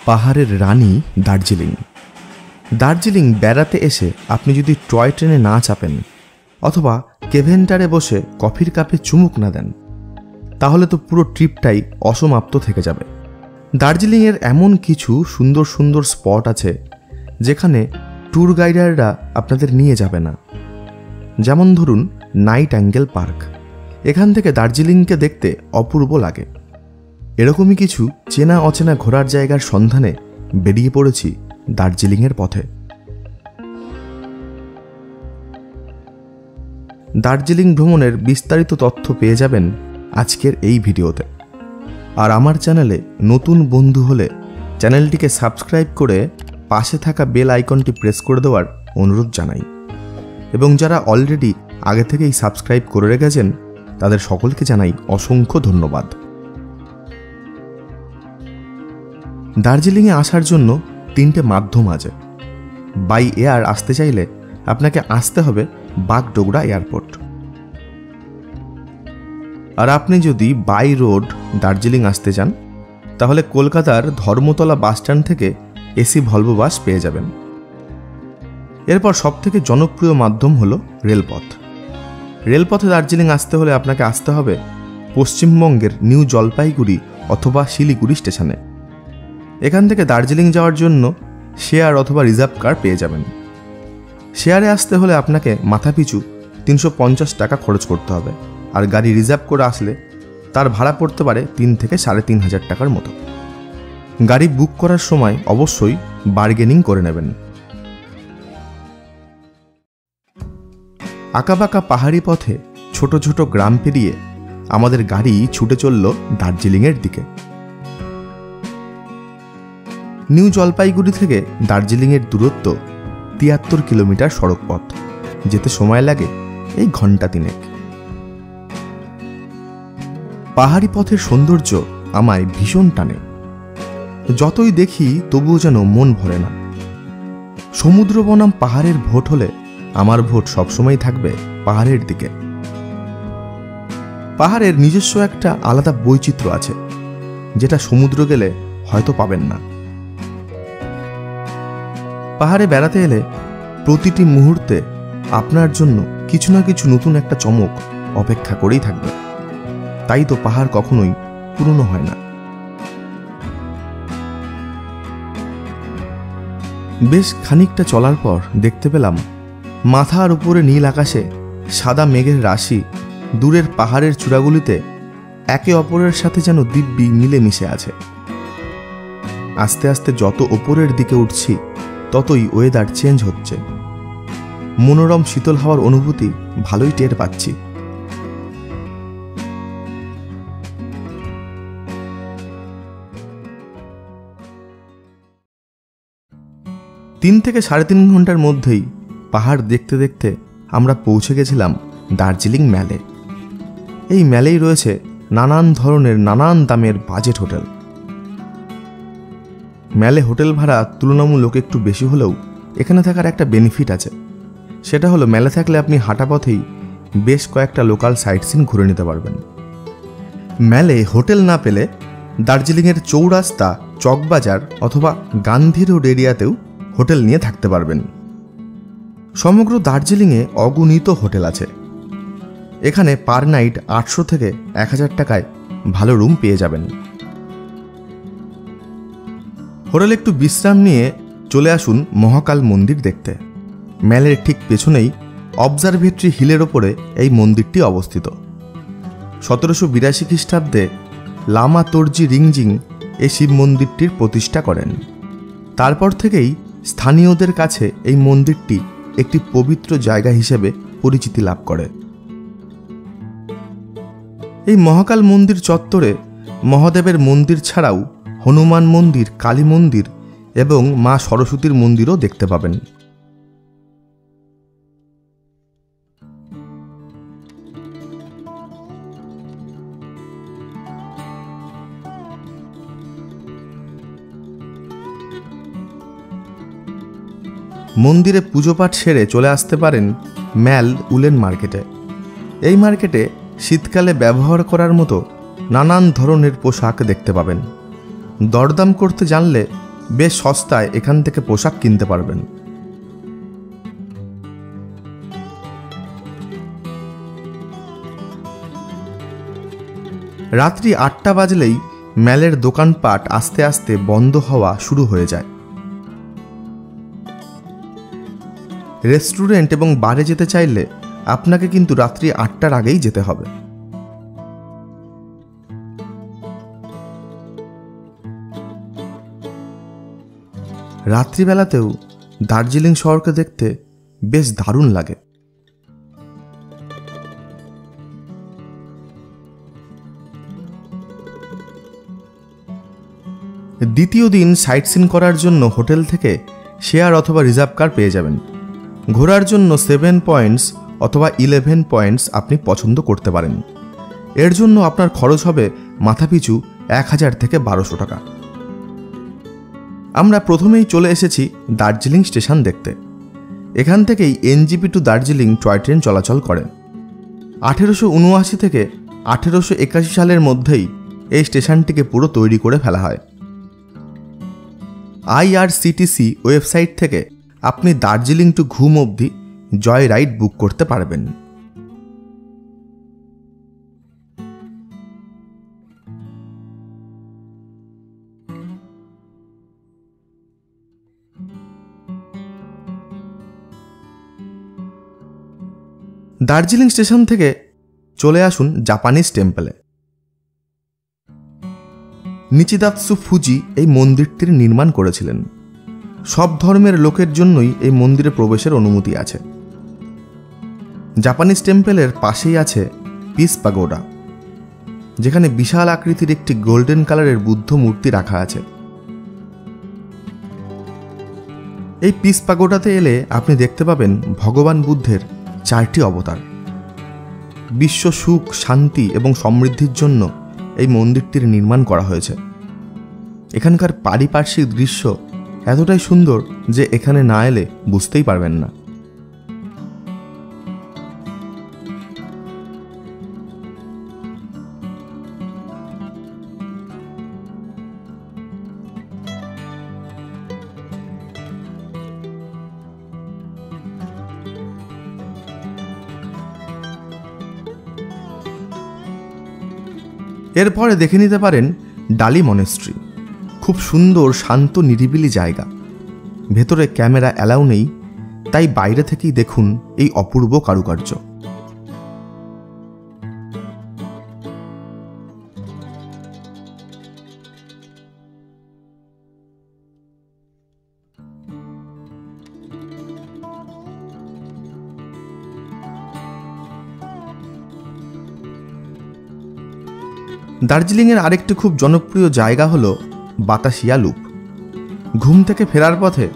পাহাড়ের রানী দার্জিলিং। দার্জিলিং বেড়াতে এসে আপনি যদি টয় ট্রেনে না চাপেন অথবা কেভেন্টারে বসে কফির কাপে চুমুক না দেন তাহলে তো পুরো ট্রিপটাই অসমাপ্ত থেকে যাবে। দার্জিলিংয়ের এমন কিছু সুন্দর সুন্দর স্পট আছে যেখানে ট্যুর গাইডাররা আপনাদের নিয়ে যাবে না। যেমন ধরুন নাইট অ্যাঙ্গেল পার্ক। এখান থেকে দার্জিলিংকে দেখতে অপূর্ব লাগে। এরকমই কিছু চেনা অচেনা ঘোরার জায়গার সন্ধানে বেরিয়ে পড়েছি দার্জিলিংয়ের পথে। দার্জিলিং ভ্রমণের বিস্তারিত তথ্য পেয়ে যাবেন আজকের এই ভিডিওতে। আর আমার চ্যানেলে নতুন বন্ধু হলে চ্যানেলটিকে সাবস্ক্রাইব করে পাশে থাকা বেল আইকনটি প্রেস করে দেওয়ার অনুরোধ জানাই। এবং যারা অলরেডি আগে থেকেই সাবস্ক্রাইব করে রেখেছেন তাদের সকলকে জানাই অসংখ্য ধন্যবাদ। দার্জিলিংয়ে আসার জন্য 3টে মাধ্যম আছে। বাই এয়ার আসতে চাইলে আপনাকে আসতে হবে বাগডোগরা এয়ারপোর্ট। আর আপনি যদি বাই রোড দার্জিলিং আসতে চান তাহলে কলকাতার ধর্মতলা বাসস্ট্যান্ড থেকে এসি ভলভো বাস পেয়ে যাবেন। এরপর সবথেকে জনপ্রিয় মাধ্যম হলো রেলপথ। রেলপথে দার্জিলিং আসতে হলে আপনাকে আসতে হবে পশ্চিমবঙ্গের নিউ জলপাইগুড়ি অথবা শিলিগুড়ি স্টেশনে। এখান থেকে দার্জিলিং যাওয়ার জন্য শেয়ার অথবা রিজার্ভ কার পেয়ে যাবেন। শেয়ারে আসতে হলে আপনাকে মাথাপিছু 350 টাকা খরচ করতে হবে, আর গাড়ি রিজার্ভ করে আসলে তার ভাড়া পড়তে পারে 3 থেকে 3,500 টাকার মতো। গাড়ি বুক করার সময় অবশ্যই বার্গেনিং করে নেবেন। আঁকাবাঁকা পাহাড়ি পথে ছোট ছোট গ্রাম পেরিয়ে আমাদের গাড়ি ছুটে চলল দার্জিলিংয়ের দিকে। নিউ জলপাইগুড়ি থেকে দার্জিলিংয়ের দূরত্ব 73 কিলোমিটার সড়ক পথ। যেতে সময় লাগে এই ঘন্টা 3। পাহাড়ি পথের সৌন্দর্য আমায় ভীষণ টানে। যতই দেখি তবুও যেন মন ভরে না। সমুদ্র বনাম পাহাড়ের ভোট হলে আমার ভোট সবসময় থাকবে পাহাড়ের দিকে। পাহাড়ের নিজস্ব একটা আলাদা বৈচিত্র্য আছে যেটা সমুদ্র গেলে হয়তো পাবেন না। পাহাড়ে বেড়াতে এলে প্রতিটি মুহূর্তে আপনার জন্য কিছু না কিছু নতুন একটা চমক অপেক্ষা করেই থাকবে। তাই তো পাহাড় কখনোই পুরনো হয় না। বেশ খানিকটা চলার পর দেখতে পেলাম মাথার উপরে নীল আকাশে সাদা মেঘের রাশি দূরের পাহাড়ের চূড়াগুলিতে একে অপরের সাথে যেন দিব্যি মিলেমিশে আছে। আস্তে আস্তে যত ওপরের দিকে উঠছি ততই ওয়েদার চেঞ্জ হচ্ছে। মনোরম শীতল হাওয়ার অনুভূতি ভালোই টের পাচ্ছি। তিন থেকে 3.5 ঘন্টার মধ্যেই পাহাড় দেখতে দেখতে আমরা পৌঁছে গেছিলাম দার্জিলিং ম্যালে। এই ম্যালেই রয়েছে নানান ধরনের নানান দামের বাজেট হোটেল। ম্যালে হোটেল ভাড়া তুলনামূলক একটু বেশি হলেও এখানে থাকার একটা বেনিফিট আছে। সেটা হলো ম্যালে থাকলে আপনি হাঁটা পথেই বেশ কয়েকটা লোকাল সাইট সিন ঘুরে নিতে পারবেন। ম্যালে হোটেল না পেলে দার্জিলিংয়ের চৌরাস্তা, চকবাজার অথবা গান্ধী রোড এরিয়াতেও হোটেল নিয়ে থাকতে পারবেন। সমগ্র দার্জিলিংয়ে অগণিত হোটেল আছে। এখানে পার নাইট 800 থেকে 1000 টাকায় ভালো রুম পেয়ে যাবেন। হোটেলে একটু বিশ্রাম নিয়ে চলে আসুন মহাকাল মন্দির দেখতে। ম্যালের ঠিক পেছনেই অবজারভেটরি হিলের ওপরে এই মন্দিরটি অবস্থিত। 1782 খ্রিস্টাব্দে লামা তোরজি রিংজিং এই শিব মন্দিরটির প্রতিষ্ঠা করেন। তারপর থেকেই স্থানীয়দের কাছে এই মন্দিরটি একটি পবিত্র জায়গা হিসেবে পরিচিতি লাভ করে। এই মহাকাল মন্দির চত্বরে মহাদেবের মন্দির ছাড়াও হনুমান মন্দির, কালী মন্দির এবং মা সরস্বতীর মন্দিরও দেখতে পাবেন। মন্দিরে পুজোপাঠ সেরে চলে আসতে পারেন ম্যাল উলেন মার্কেটে। এই মার্কেটে শীতকালে ব্যবহার করার মতো নানান ধরনের পোশাক দেখতে পাবেন। দরদাম করতে জানলে বেশ সস্তায় এখান থেকে পোশাক কিনতে পারবেন। রাত্রি 8টা বাজলেই ম্যালের দোকানপাট আস্তে আস্তে বন্ধ হওয়া শুরু হয়ে যায়। রেস্টুরেন্ট এবং বারে যেতে চাইলে আপনাকে কিন্তু রাত্রি 8টার আগেই যেতে হবে। রাত্রিবেলাতেও দার্জিলিং শহরকে দেখতে বেশ দারুণ লাগে। দ্বিতীয় দিন সাইট সিন করার জন্য হোটেল থেকে শেয়ার অথবা রিজার্ভ কার পেয়ে যাবেন। ঘোরার জন্য 7 পয়েন্টস অথবা 11 পয়েন্টস আপনি পছন্দ করতে পারেন। এর জন্য আপনার খরচ হবে মাথাপিছু 1000 থেকে 1200 টাকা। আমরা প্রথমেই চলে এসেছি দার্জিলিং স্টেশন দেখতে। এখান থেকেই NJP to Darjeeling toy train চলাচল করে। 1879 থেকে 1881 সালের মধ্যেই এই স্টেশনটিকে পুরো তৈরি করে ফেলা হয়। IRCTC ওয়েবসাইট থেকে আপনি দার্জিলিং টু ঘুম অবধি জয় রাইড বুক করতে পারবেন। দার্জিলিং স্টেশন থেকে চলে আসুন জাপানিজ টেম্পলে। নিচিদাৎসু ফুজি এই মন্দিরটির নির্মাণ করেছিলেন। সব ধর্মের লোকের জন্যই এই মন্দিরে প্রবেশের অনুমতি আছে। জাপানিজ টেম্পলের পাশেই আছে পিস পাগোডা, যেখানে বিশাল আকৃতির একটি গোল্ডেন কালারের বুদ্ধ মূর্তি রাখা আছে। এই পিস পাগোডাতে এলে আপনি দেখতে পাবেন ভগবান বুদ্ধের 4টি অবতার। বিশ্ব সুখ, শান্তি এবং সমৃদ্ধির জন্য এই মন্দিরটির নির্মাণ করা হয়েছে। এখানকার পারিপার্শ্বিক দৃশ্য এতটাই সুন্দর যে এখানে না এলে বুঝতেই পারবেন না। এরপরে দেখে নিতে পারেন ডালি মনেস্ট্রি। খুব সুন্দর, শান্ত, নিরিবিলি জায়গা। ভেতরে ক্যামেরা অ্যালাউ নেই, তাই বাইরে থেকেই দেখুন এই অপূর্ব কারুকার্য। দার্জিলিংয়ের আরেকটি খুব জনপ্রিয় জায়গা হলো বাতাসিয়া লুপ। ঘুম থেকে ফেরার পথে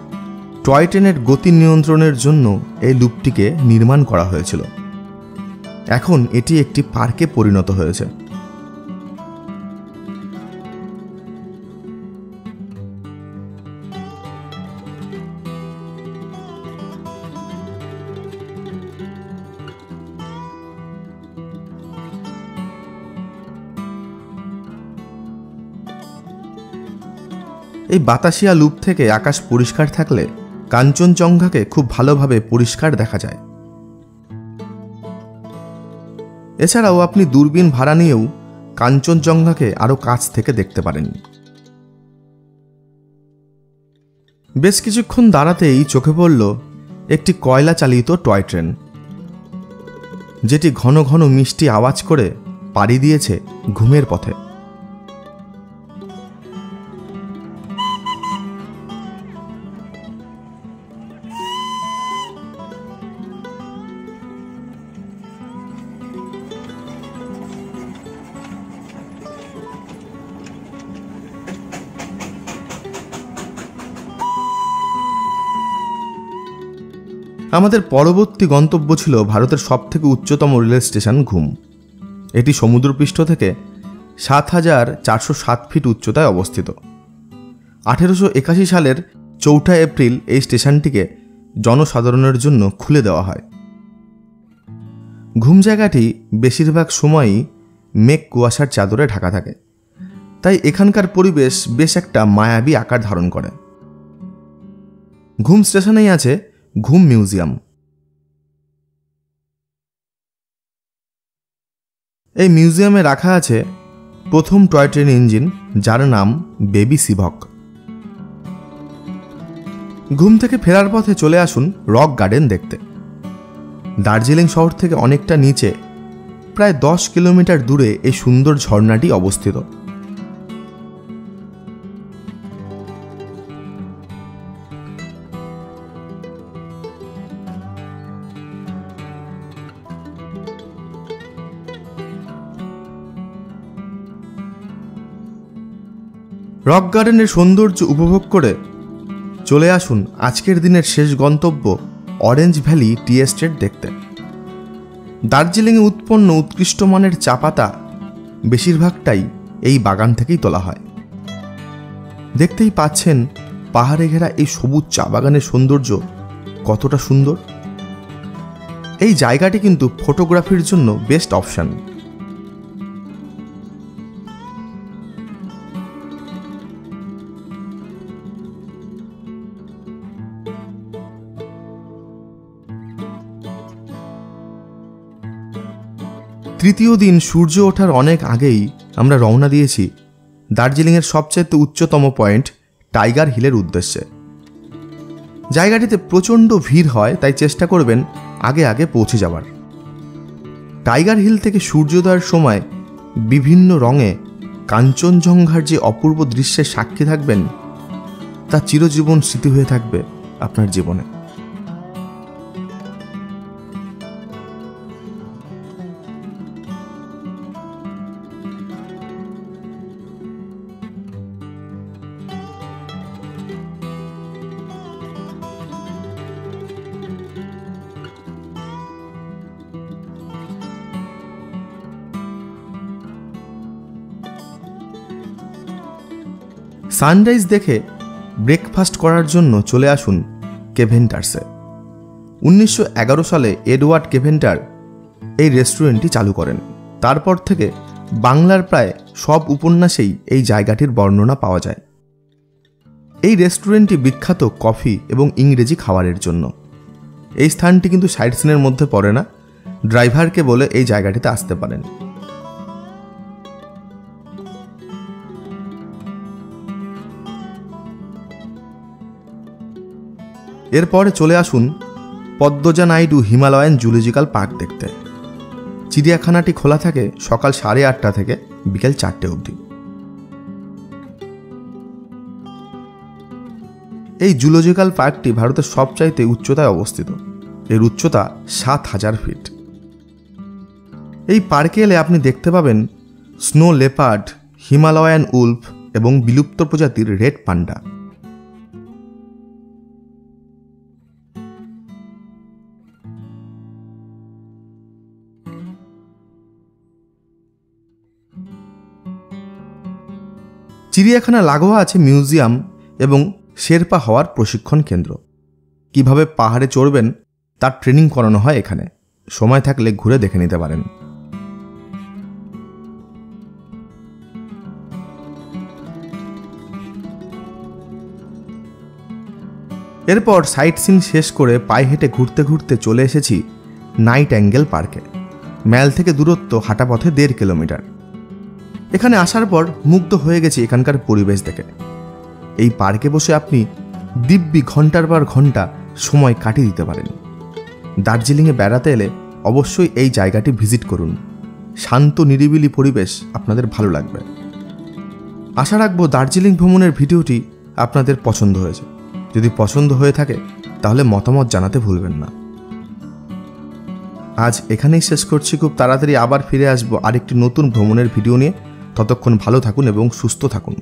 টয় ট্রেনের গতি নিয়ন্ত্রণের জন্য এই লুপটিকে নির্মাণ করা হয়েছিল। এখন এটি একটি পার্কে পরিণত হয়েছে। এই বাতাসিয়া লুপ থেকে আকাশ পরিষ্কার থাকলে কাঞ্চনজঙ্ঘাকে খুব ভালোভাবে পরিষ্কার দেখা যায়। এছাড়াও আপনি দূরবীন ভাড়া নিয়েও কাঞ্চনজঙ্ঘাকে আরও কাছ থেকে দেখতে পারেন। বেশ কিছুক্ষণ দাঁড়াতেই চোখে পড়ল একটি কয়লা চালিত টয় ট্রেন, যেটি ঘন ঘন মিষ্টি আওয়াজ করে পাড়ি দিয়েছে ঘুমের পথে। আমাদের পরবর্তী গন্তব্য ছিল ভারতের সবথেকে উচ্চতম রেল স্টেশন ঘুম। এটি সমুদ্রপৃষ্ঠ থেকে ৭,৪০৭ ফিট উচ্চতায় অবস্থিত। 1881 সালের 4 এপ্রিল এই স্টেশনটিকে জনসাধারণের জন্য খুলে দেওয়া হয়। ঘুম জায়গাটি বেশিরভাগ সময়ই মেঘ কুয়াশার চাদরে ঢাকা থাকে, তাই এখানকার পরিবেশ বেশ একটা মায়াবী আকার ধারণ করে। ঘুম স্টেশনেই আছে ঘুম মিউজিয়াম। এই মিউজিয়ামে রাখা আছে প্রথম টয় ট্রেন ইঞ্জিন, যার নাম বেবি সিভক। ঘুম থেকে ফেরার পথে চলে আসুন রক গার্ডেন দেখতে। দার্জিলিং শহর থেকে অনেকটা নিচে প্রায় 10 কিলোমিটার দূরে এই সুন্দর ঝর্ণাটি অবস্থিত। রক গার্ডেনের সৌন্দর্য উপভোগ করে চলে আসুন আজকের দিনের শেষ গন্তব্য অরেঞ্জ ভ্যালি টি এস্টেট দেখতে। দার্জিলিংয়ে উৎপন্ন উৎকৃষ্ট মানের চা পাতা বেশিরভাগটাই এই বাগান থেকেই তোলা হয়। দেখতেই পাচ্ছেন পাহাড়ে ঘেরা এই সবুজ চা বাগানের সৌন্দর্য কতটা সুন্দর। এই জায়গাটি কিন্তু ফটোগ্রাফির জন্য বেস্ট অপশন। তৃতীয় দিন সূর্য ওঠার অনেক আগেই আমরা রওনা দিয়েছি দার্জিলিংয়ের সবচেয়ে উচ্চতম পয়েন্ট টাইগার হিলের উদ্দেশ্যে। জায়গাটিতে প্রচণ্ড ভিড় হয়, তাই চেষ্টা করবেন আগে আগে পৌঁছে যাওয়ার। টাইগার হিল থেকে সূর্যোদয়ের সময় বিভিন্ন রঙে কাঞ্চনজঙ্ঘার যে অপূর্ব দৃশ্যের সাক্ষী থাকবেন, তা চিরজীবন স্মৃতি হয়ে থাকবে আপনার জীবনে। সানরাইজ দেখে ব্রেকফাস্ট করার জন্য চলে আসুন কেভেন্টার্সে। 1911 সালে এডওয়ার্ড কেভেন্টার এই রেস্টুরেন্টটি চালু করেন। তারপর থেকে বাংলার প্রায় সব উপন্যাসেই এই জায়গাটির বর্ণনা পাওয়া যায়। এই রেস্টুরেন্টটি বিখ্যাত কফি এবং ইংরেজি খাবারের জন্য। এই স্থানটি কিন্তু সাইট সিনের মধ্যে পড়ে না, ড্রাইভারকে বলে এই জায়গাটিতে আসতে পারেন। এরপরে চলে আসুন Padmaja Naidu Himalayan zoological park দেখতে। চিড়িয়াখানাটি খোলা থাকে সকাল 8:30 থেকে বিকেল 4টে অবধি। এই জুলজিক্যাল পার্কটি ভারতের সবচাইতে উচ্চতায় অবস্থিত। এর উচ্চতা 7000 ফিট। এই পার্কে এলে আপনি দেখতে পাবেন স্নো লেপার্ড, হিমালয়ান উল্ফ এবং বিলুপ্ত প্রজাতির রেড পান্ডা। চিড়িয়াখানা লাগোয়া আছে মিউজিয়াম এবং শেরপা হওয়ার প্রশিক্ষণ কেন্দ্র। কিভাবে পাহাড়ে চড়বেন তার ট্রেনিং করানো হয় এখানে। সময় থাকলে ঘুরে দেখে নিতে পারেন। এরপর সাইট সিন শেষ করে পায়ে হেঁটে ঘুরতে ঘুরতে চলে এসেছি নাইট অ্যাঙ্গেল পার্কে। ম্যাল থেকে দূরত্ব হাঁটা পথে 1.5 কিলোমিটার। এখানে আসার পর মুগ্ধ হয়ে গেছি এখানকার পরিবেশ দেখে। এই পার্কে বসে আপনি দিব্যি ঘন্টার পর ঘন্টা সময় কাটিয়ে দিতে পারেন। দার্জিলিংয়ে বেড়াতে এলে অবশ্যই এই জায়গাটি ভিজিট করুন। শান্ত নিরিবিলি পরিবেশ আপনাদের ভালো লাগবে। আশা রাখবো দার্জিলিং ভ্রমণের ভিডিওটি আপনাদের পছন্দ হয়েছে। যদি পছন্দ হয়ে থাকে তাহলে মতামত জানাতে ভুলবেন না। আজ এখানেই শেষ করছি। খুব তাড়াতাড়ি আবার ফিরে আসবো আরেকটি নতুন ভ্রমণের ভিডিও নিয়ে। ততক্ষণ ভালো থাকুন এবং সুস্থ থাকুন।